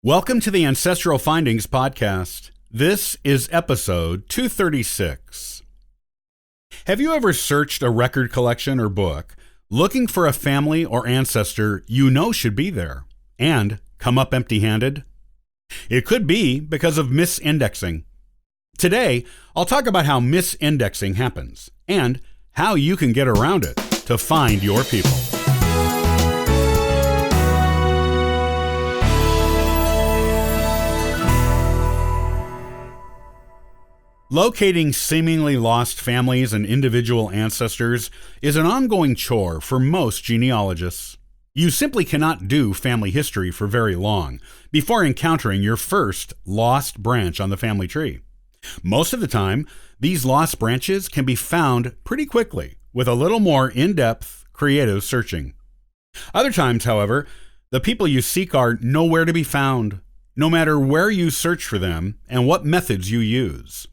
Welcome to the Ancestral Findings Podcast. This is episode 236. Have you ever searched a record collection or book looking for a family or ancestor you know should be there and come up empty-handed? It could be because of misindexing. Today, I'll talk about how misindexing happens and how you can get around it to find your people. Locating seemingly lost families and individual ancestors is an ongoing chore for most genealogists. You simply cannot do family history for very long before encountering your first lost branch on the family tree. Most of the time, these lost branches can be found pretty quickly with a little more in-depth, creative searching. Other times, however, the people you seek are nowhere to be found, no matter where you search for them and what methods you use.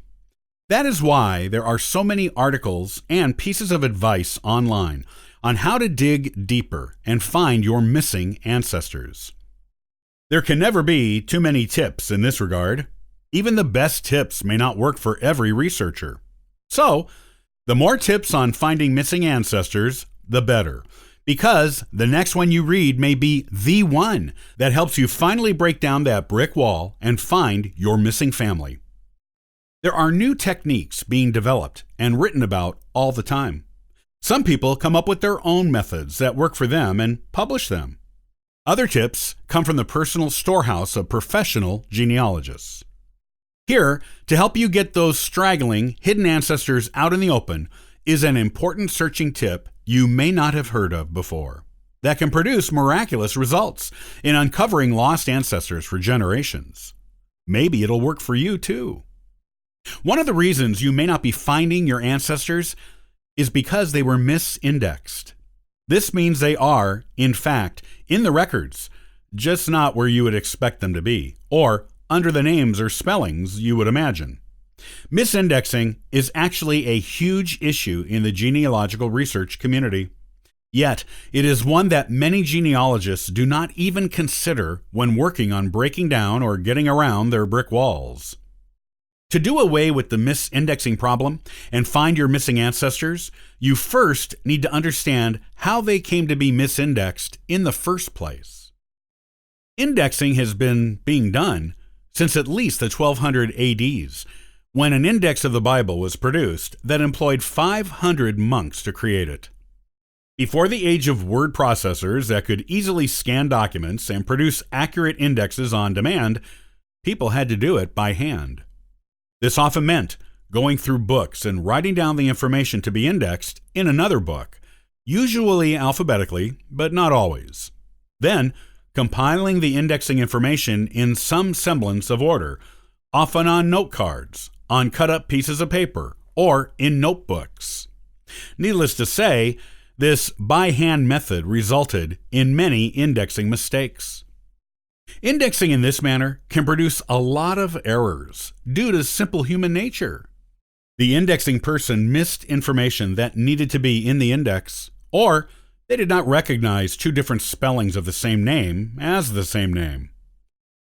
That is why there are so many articles and pieces of advice online on how to dig deeper and find your missing ancestors. There can never be too many tips in this regard. Even the best tips may not work for every researcher. So, the more tips on finding missing ancestors, the better, because the next one you read may be the one that helps you finally break down that brick wall and find your missing family. There are new techniques being developed and written about all the time. Some people come up with their own methods that work for them and publish them. Other tips come from the personal storehouse of professional genealogists. Here, to help you get those straggling, hidden ancestors out in the open, is an important searching tip you may not have heard of before that can produce miraculous results in uncovering lost ancestors for generations. Maybe it'll work for you too. One of the reasons you may not be finding your ancestors is because they were misindexed. This means they are, in fact, in the records, just not where you would expect them to be, or under the names or spellings you would imagine. Misindexing is actually a huge issue in the genealogical research community. Yet, it is one that many genealogists do not even consider when working on breaking down or getting around their brick walls. To do away with the misindexing problem and find your missing ancestors, you first need to understand how they came to be misindexed in the first place. Indexing has been being done since at least the 1200 ADs, when an index of the Bible was produced that employed 500 monks to create it. Before the age of word processors that could easily scan documents and produce accurate indexes on demand, people had to do it by hand. This often meant going through books and writing down the information to be indexed in another book, usually alphabetically, but not always. Then, compiling the indexing information in some semblance of order, often on note cards, on cut-up pieces of paper, or in notebooks. Needless to say, this by-hand method resulted in many indexing mistakes. Indexing in this manner can produce a lot of errors due to simple human nature. The indexing person missed information that needed to be in the index, or they did not recognize two different spellings of the same name as the same name.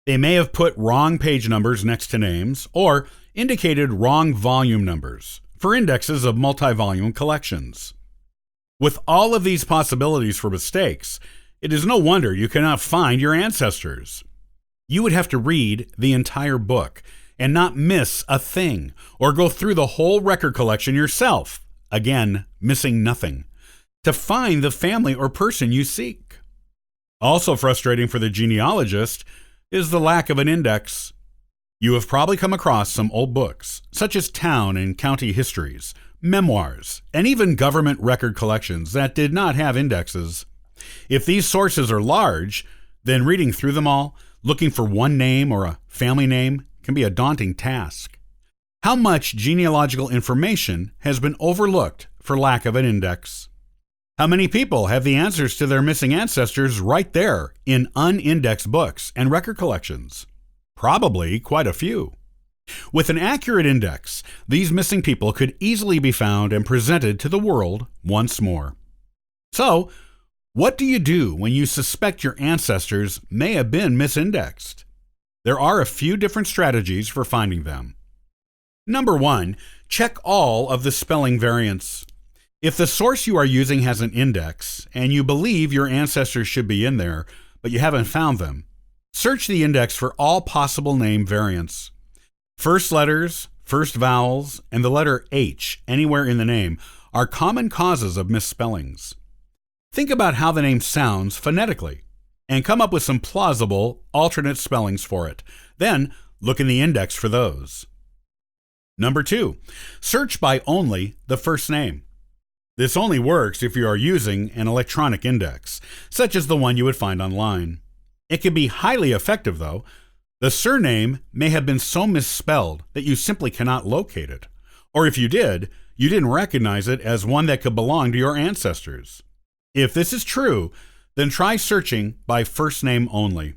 They may have put wrong page numbers next to names, or indicated wrong volume numbers for indexes of multi-volume collections. With all of these possibilities for mistakes, it is no wonder you cannot find your ancestors. You would have to read the entire book and not miss a thing, or go through the whole record collection yourself, again, missing nothing, to find the family or person you seek. Also frustrating for the genealogist is the lack of an index. You have probably come across some old books, such as town and county histories, memoirs, and even government record collections that did not have indexes. If these sources are large, then reading through them all, looking for one name or a family name, can be a daunting task. How much genealogical information has been overlooked for lack of an index? How many people have the answers to their missing ancestors right there in unindexed books and record collections? Probably quite a few. With an accurate index, these missing people could easily be found and presented to the world once more. So, what do you do when you suspect your ancestors may have been misindexed? There are a few different strategies for finding them. Number 1, check all of the spelling variants. If the source you are using has an index, and you believe your ancestors should be in there, but you haven't found them, search the index for all possible name variants. First letters, first vowels, and the letter H anywhere in the name are common causes of misspellings. Think about how the name sounds phonetically, and come up with some plausible alternate spellings for it. Then look in the index for those. Number 2, search by only the first name. This only works if you are using an electronic index, such as the one you would find online. It can be highly effective, though. The surname may have been so misspelled that you simply cannot locate it. Or if you did, you didn't recognize it as one that could belong to your ancestors. If this is true, then try searching by first name only.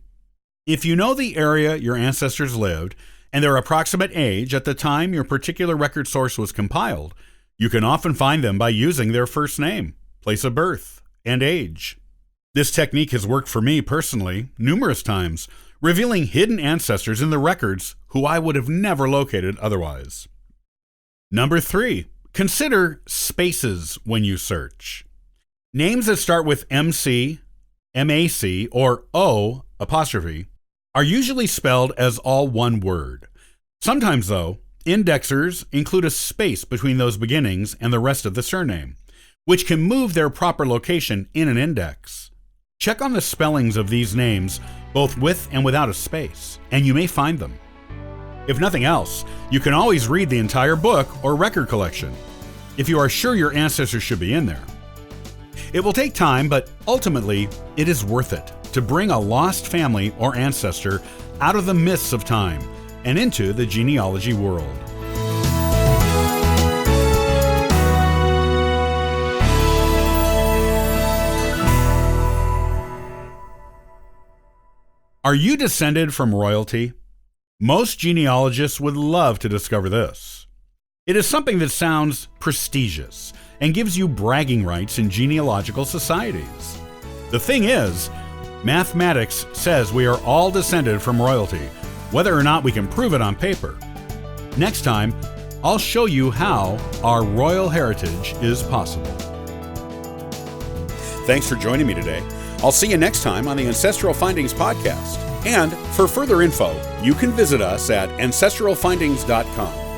If you know the area your ancestors lived and their approximate age at the time your particular record source was compiled, you can often find them by using their first name, place of birth, and age. This technique has worked for me personally numerous times, revealing hidden ancestors in the records who I would have never located otherwise. Number 3, consider spaces when you search. Names that start with MC, MAC, or O apostrophe are usually spelled as all one word. Sometimes, though, indexers include a space between those beginnings and the rest of the surname, which can move their proper location in an index. Check on the spellings of these names, both with and without a space, and you may find them. If nothing else, you can always read the entire book or record collection, if you are sure your ancestors should be in there. It will take time, but ultimately, it is worth it to bring a lost family or ancestor out of the mists of time and into the genealogy world. Are you descended from royalty? Most genealogists would love to discover this. It is something that sounds prestigious and gives you bragging rights in genealogical societies. The thing is, mathematics says we are all descended from royalty, whether or not we can prove it on paper. Next time, I'll show you how our royal heritage is possible. Thanks for joining me today. I'll see you next time on the Ancestral Findings podcast. And for further info, you can visit us at ancestralfindings.com.